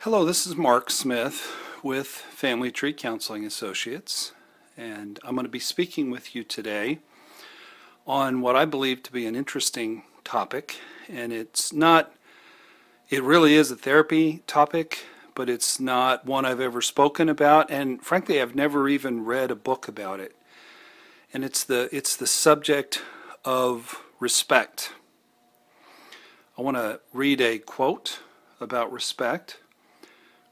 Hello, this is Mark Smith with Family Tree Counseling Associates, and I'm going to be speaking with you today on what I believe to be an interesting topic. And it really is a therapy topic, but it's not one I've ever spoken about, and frankly I've never even read a book about it. And it's the subject of respect. I want to read a quote about respect.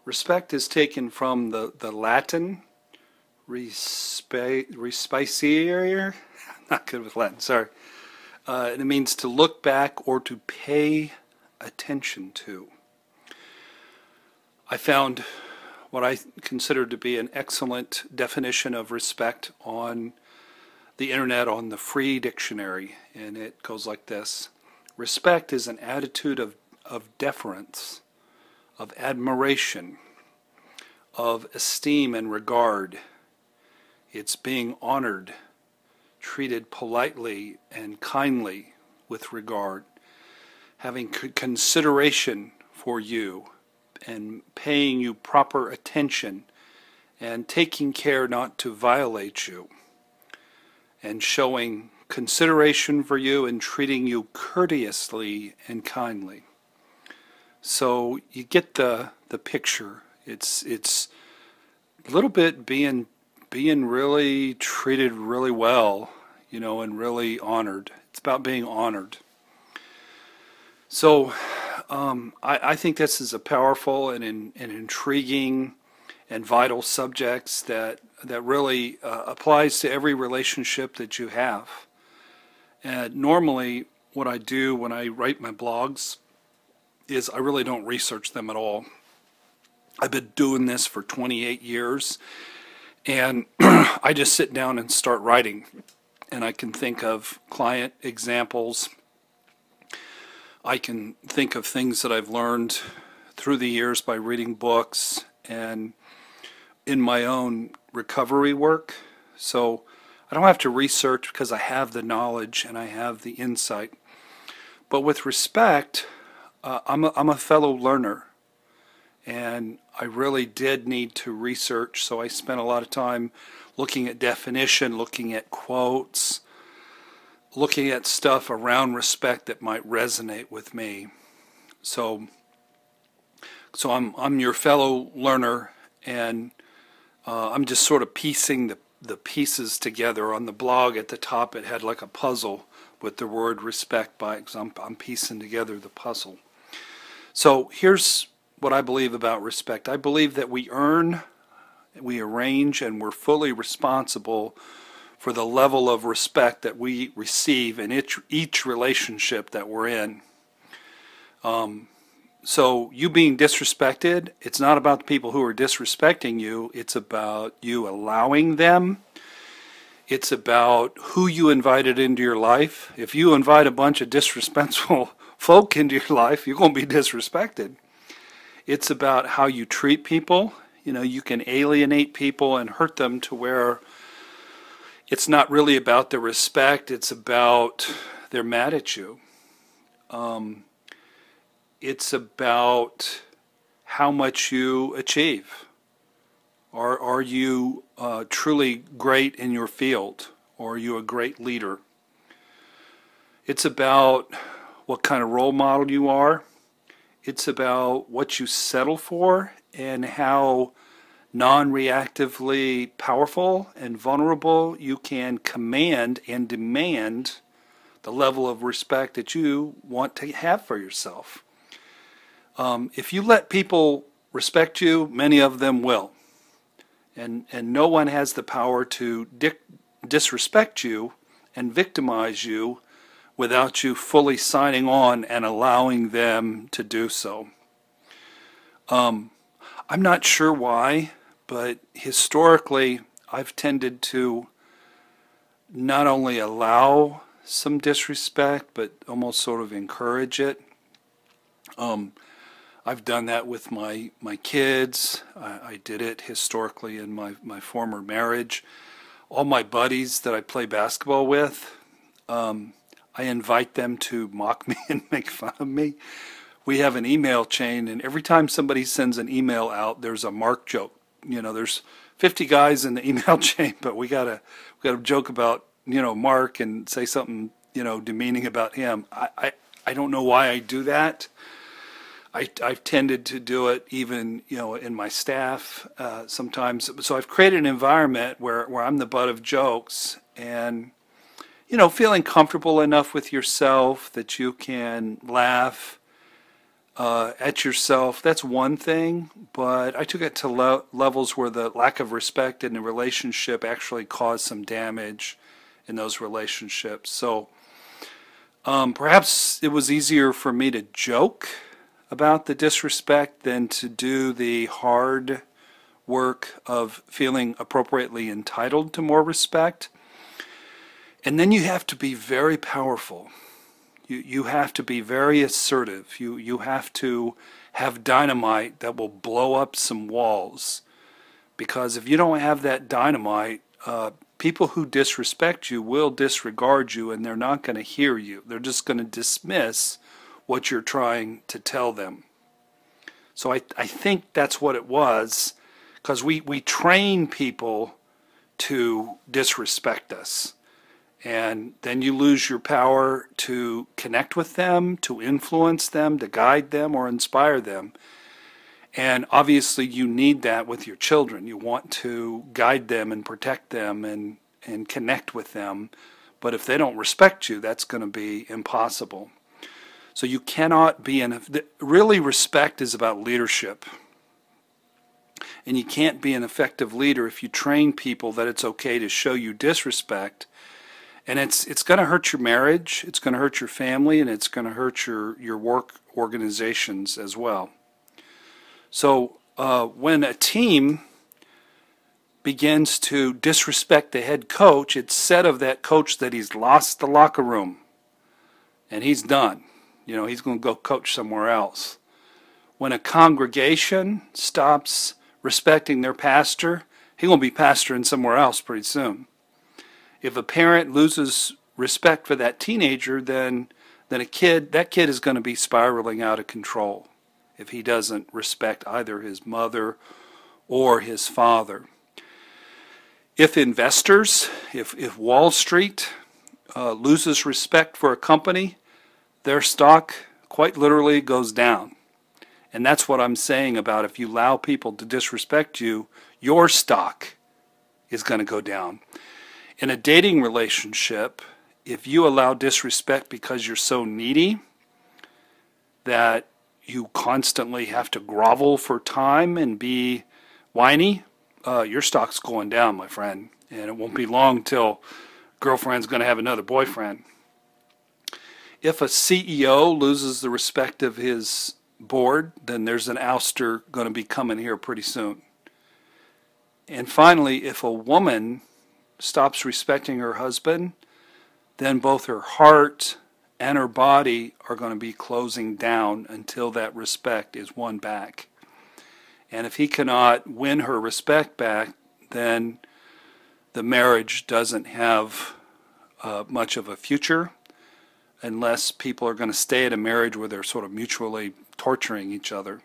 Respect is taken from the Latin respiciere. Not good with Latin, sorry. And it means to look back or to pay attention to. I found what I consider to be an excellent definition of respect on the internet, on the free dictionary, and it goes like this. Respect is an attitude of deference, of admiration, of esteem and regard. It's being honored, treated politely and kindly with regard, having consideration for you and paying you proper attention and taking care not to violate you and showing consideration for you and treating you courteously and kindly. So you get the picture. It's a little bit being really treated really well, and really honored. It's about being honored. So I think this is a powerful and intriguing and vital subjects that really applies to every relationship that you have. And normally what I do when I write my blogs is I really don't research them at all. I've been doing this for 28 years, and I just sit down and start writing. And I can think of client examples. I can think of things that I've learned through the years by reading books and in my own recovery work. So I don't have to research because I have the knowledge and I have the insight. But with respect, I'm a fellow learner, and I really did need to research, so I spent a lot of time looking at definition, looking at quotes, looking at stuff around respect that might resonate with me. So I'm your fellow learner, and I'm just sort of piecing the pieces together. On the blog at the top it had like a puzzle with the word respect by it, because I'm piecing together the puzzle. So here's what I believe about respect. I believe that we earn, we arrange, and we're fully responsible for the level of respect that we receive in each relationship that we're in. So you being disrespected, it's not about the people who are disrespecting you, it's about you allowing them. It's about who you invited into your life. If you invite a bunch of disrespectful folk into your life, you're going to be disrespected. It's about how you treat people. You can alienate people and hurt them to where it's not really about the respect, it's about they're mad at you. It's about how much you achieve. Are you truly great in your field? Or are you a great leader? It's about what kind of role model you are. It's about what you settle for and how non-reactively powerful and vulnerable you can command and demand the level of respect that you want to have for yourself. If you let people respect you, many of them will. And no one has the power to disrespect you and victimize you without you fully signing on and allowing them to do so. I'm not sure why, but historically I've tended to not only allow some disrespect, but almost sort of encourage it. I've done that with my kids. I did it historically in my former marriage. All my buddies that I play basketball with, I invite them to mock me and make fun of me we have an email chain, and every time somebody sends an email out, there's a Mark joke. There's 50 guys in the email chain, but we gotta joke about Mark and say something demeaning about him. I don't know why I do that. I've tended to do it even in my staff sometimes. So I've created an environment where I'm the butt of jokes, and feeling comfortable enough with yourself that you can laugh at yourself. That's one thing, but I took it to levels where the lack of respect in the relationship actually caused some damage in those relationships. So perhaps it was easier for me to joke about the disrespect than to do the hard work of feeling appropriately entitled to more respect. And then you have to be very powerful. You have to be very assertive. You have to have dynamite that will blow up some walls. Because if you don't have that dynamite, people who disrespect you will disregard you, and they're not going to hear you. They're just going to dismiss what you're trying to tell them. So I think that's what it was, because we train people to disrespect us. And then you lose your power to connect with them, to influence them, to guide them, or inspire them. And obviously you need that with your children. You want to guide them and protect them and connect with them. But if they don't respect you, that's going to be impossible. So you cannot be really, respect is about leadership. And you can't be an effective leader if you train people that it's okay to show you disrespect. And it's going to hurt your marriage, it's going to hurt your family, and it's going to hurt your work organizations as well. So when a team begins to disrespect the head coach, it's said of that coach that he's lost the locker room and he's done. He's going to go coach somewhere else. When a congregation stops respecting their pastor, he's going to be pastoring somewhere else pretty soon. If a parent loses respect for that teenager, then that kid is going to be spiraling out of control if he doesn't respect either his mother or his father. If investors, if Wall Street loses respect for a company, their stock quite literally goes down. And that's what I'm saying about if you allow people to disrespect you, your stock is going to go down. In a dating relationship, if you allow disrespect because you're so needy that you constantly have to grovel for time and be whiny, your stock's going down, my friend. And it won't be long till girlfriend's going to have another boyfriend. If a CEO loses the respect of his board, then there's an ouster going to be coming here pretty soon. And finally, if a woman stops respecting her husband, then both her heart and her body are going to be closing down until that respect is won back. And if he cannot win her respect back, then the marriage doesn't have much of a future, unless people are going to stay at a marriage where they're sort of mutually torturing each other.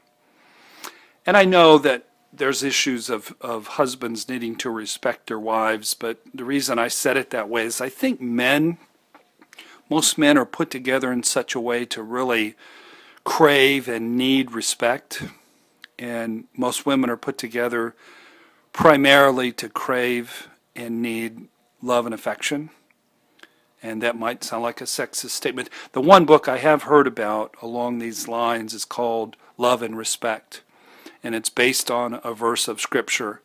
And I know that there's issues of husbands needing to respect their wives, but the reason I said it that way is I think most men are put together in such a way to really crave and need respect, and most women are put together primarily to crave and need love and affection. And that might sound like a sexist statement. The one book I have heard about along these lines is called Love and Respect. And it's based on a verse of Scripture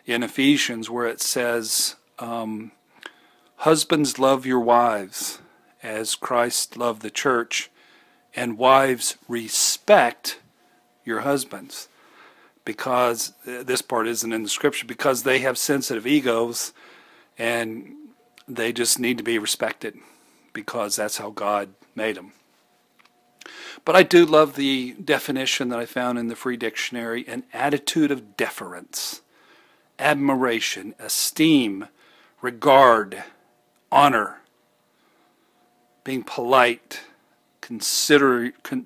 in Ephesians where it says, husbands, love your wives as Christ loved the church, and wives, respect your husbands. Because, this part isn't in the Scripture, because they have sensitive egos and they just need to be respected because that's how God made them. But I do love the definition that I found in the Free Dictionary: an attitude of deference, admiration, esteem, regard, honor, being polite,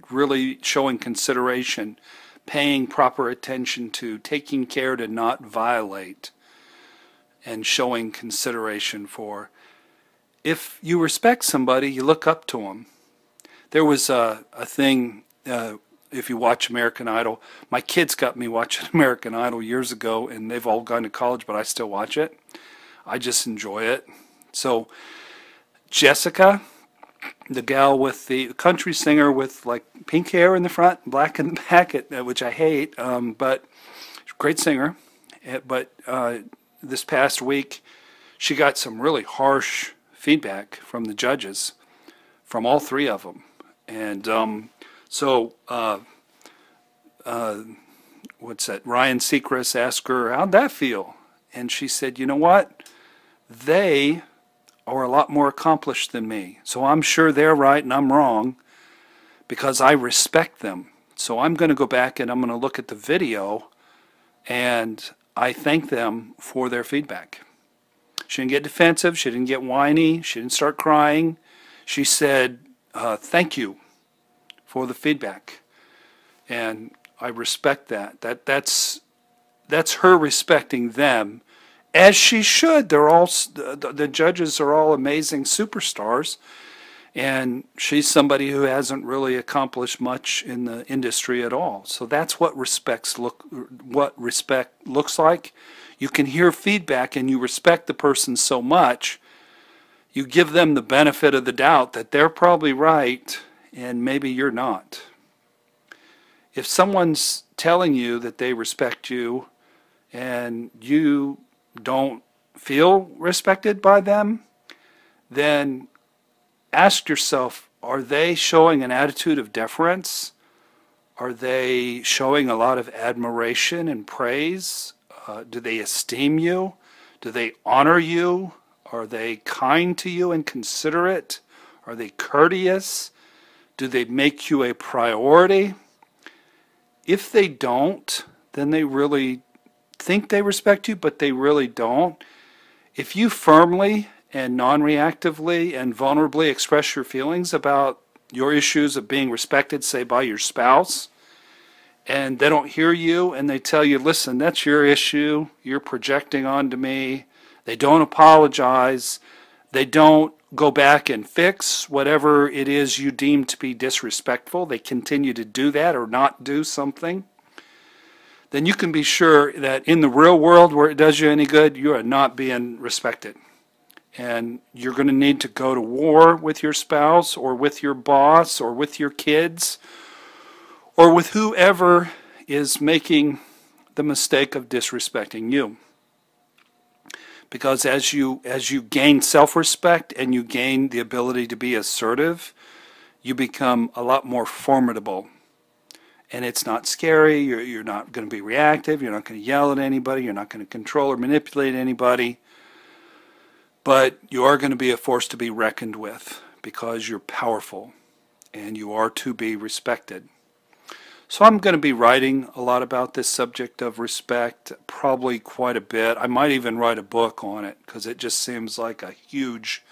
really showing consideration, paying proper attention to, taking care to not violate, and showing consideration for. If you respect somebody, you look up to them. There was a thing, if you watch American Idol, my kids got me watching American Idol years ago, and they've all gone to college, but I still watch it. I just enjoy it. So Jessica, the gal with the country singer with like pink hair in the front, black in the back, which I hate, but great singer. But this past week, she got some really harsh feedback from the judges, from all three of them. And what's that? Ryan Seacrest asked her, how'd that feel? And she said, you know what? They are a lot more accomplished than me. So I'm sure they're right and I'm wrong because I respect them. So I'm going to go back and I'm going to look at the video, and I thank them for their feedback. She didn't get defensive. She didn't get whiny. She didn't start crying. She said, thank you for the feedback. And I respect that. That's her respecting them, as she should. They're all, the judges are all amazing superstars, and she's somebody who hasn't really accomplished much in the industry at all. So that's what respect looks like. You can hear feedback and you respect the person so much, you give them the benefit of the doubt that they're probably right and maybe you're not. If someone's telling you that they respect you and you don't feel respected by them, then ask yourself, are they showing an attitude of deference? Are they showing a lot of admiration and praise? Do they esteem you? Do they honor you? Are they kind to you and considerate? Are they courteous? Do they make you a priority? If they don't, then they really think they respect you, but they really don't. If you firmly and non-reactively and vulnerably express your feelings about your issues of being respected, say by your spouse, and they don't hear you and they tell you, listen, that's your issue, you're projecting onto me, they don't apologize, they don't go back and fix whatever it is you deem to be disrespectful, they continue to do that or not do something, then you can be sure that in the real world where it does you any good, you are not being respected. And you're going to need to go to war with your spouse or with your boss or with your kids or with whoever is making the mistake of disrespecting you. Because as you gain self-respect and you gain the ability to be assertive, you become a lot more formidable. And it's not scary, you're not going to be reactive, you're not going to yell at anybody, you're not going to control or manipulate anybody. But you are going to be a force to be reckoned with because you're powerful and you are to be respected. So I'm going to be writing a lot about this subject of respect, probably quite a bit. I might even write a book on it because it just seems like a huge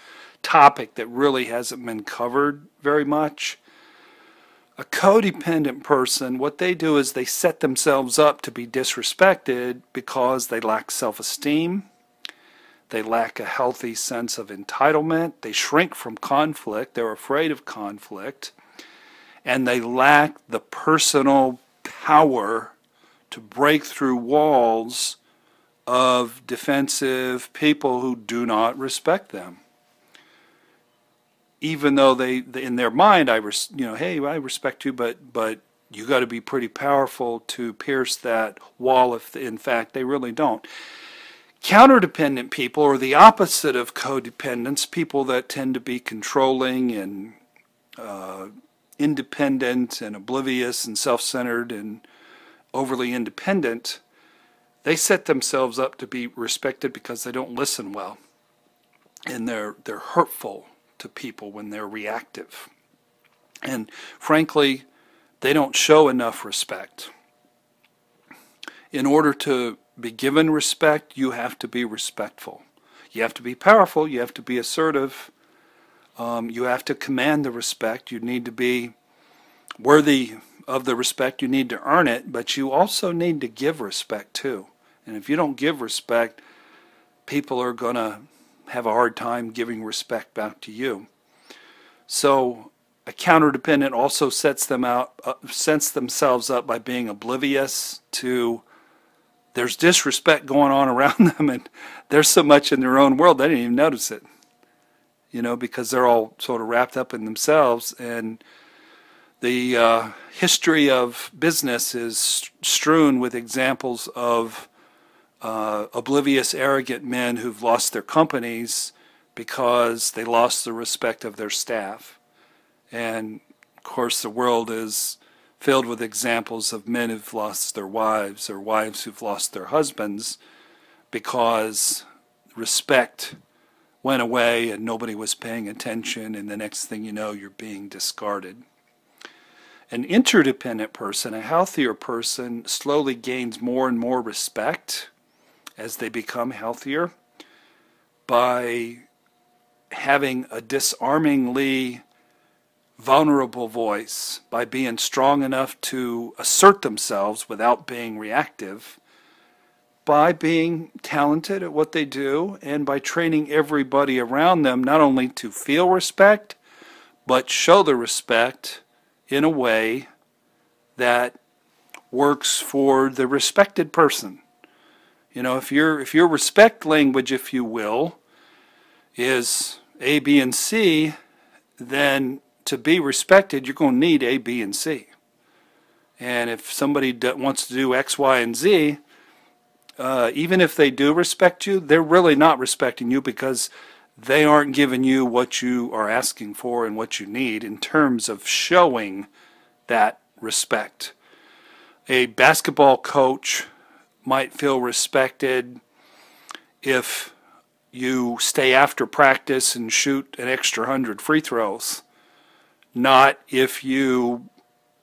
topic that really hasn't been covered very much. A codependent person, what they do is they set themselves up to be disrespected because they lack self-esteem. They lack a healthy sense of entitlement. They shrink from conflict. They're afraid of conflict. And they lack the personal power to break through walls of defensive people who do not respect them. Even though they in their mind, hey, I respect you, but you got to be pretty powerful to pierce that wall if in fact they really don't. Counterdependent people, or the opposite of codependence, people that tend to be controlling and independent and oblivious and self-centered and overly independent, they set themselves up to be respected because they don't listen well. And they're hurtful to people when they're reactive. And frankly, they don't show enough respect. In order to be given respect, you have to be respectful. You have to be powerful, you have to be assertive. You have to command the respect. You need to be worthy of the respect. You need to earn it, but you also need to give respect too. And if you don't give respect, people are going to have a hard time giving respect back to you. So a counter-dependent also sets themselves up by being oblivious to there's disrespect going on around them, and there's so much in their own world they didn't even notice it, because they're all sort of wrapped up in themselves. And the history of business is strewn with examples of oblivious, arrogant men who've lost their companies because they lost the respect of their staff. And of course the world is filled with examples of men who've lost their wives, or wives who've lost their husbands because respect went away and nobody was paying attention, and the next thing you know, you're being discarded. An interdependent person, a healthier person, slowly gains more and more respect as they become healthier by having a disarmingly vulnerable voice, by being strong enough to assert themselves without being reactive, by being talented at what they do, and by training everybody around them not only to feel respect, but show the respect in a way that works for the respected person. If your respect language, if you will, is A, B, and C, then to be respected, you're going to need A, B, and C. And if somebody wants to do X, Y, and Z, even if they do respect you, they're really not respecting you because they aren't giving you what you are asking for and what you need in terms of showing that respect. A basketball coach might feel respected if you stay after practice and shoot an extra 100 free throws, not if you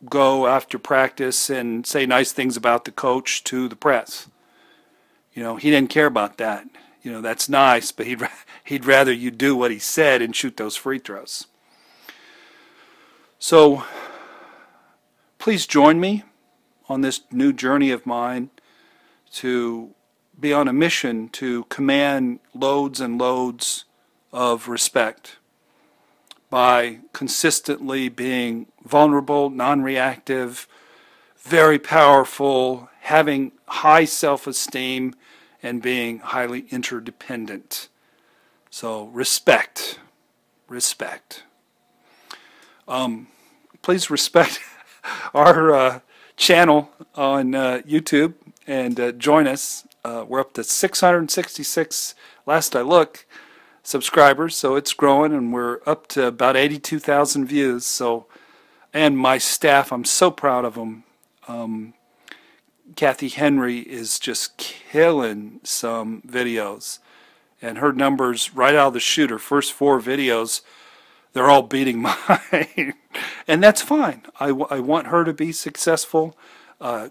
go after practice and say nice things about the coach to the press. He didn't care about that. That's nice, but he'd rather you do what he said and shoot those free throws. So please join me on this new journey of mine to be on a mission to command loads and loads of respect by consistently being vulnerable, non-reactive, very powerful, having high self-esteem, and being highly interdependent. So respect. Please respect our channel on YouTube and join us. We're up to 666, last I look, subscribers, so it's growing, and we're up to about 82,000 views. So, and my staff, I'm so proud of them. Kathy Henry is just killing some videos, and her numbers right out of the chute, her first 4 videos, they're all beating mine. And that's fine. I want her to be successful.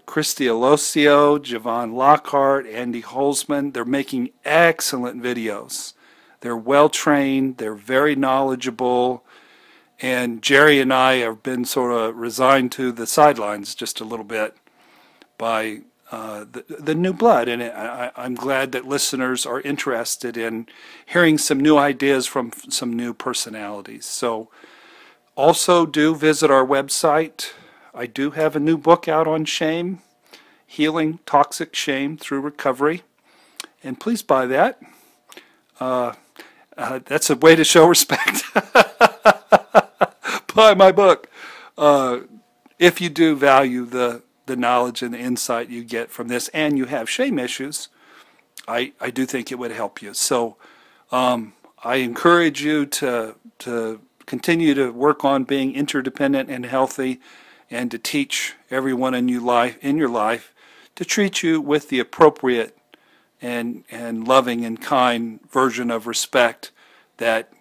Christy Alosio, Javon Lockhart, Andy Holzman, they're making excellent videos. They're well trained, they're very knowledgeable, and Jerry and I have been sort of resigned to the sidelines just a little bit by the new blood. And I'm glad that listeners are interested in hearing some new ideas from some new personalities. So also do visit our website. I do have a new book out on shame, Healing Toxic Shame Through Recovery, and please buy that. That's a way to show respect. Buy my book. If you do value the knowledge and the insight you get from this, and you have shame issues, I do think it would help you. So I encourage you to continue to work on being interdependent and healthy, and to teach everyone in your life to treat you with the appropriate and loving and kind version of respect that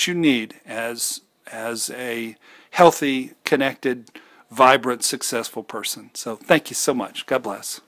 you need as a healthy, connected, vibrant, successful person. So thank you so much. God bless.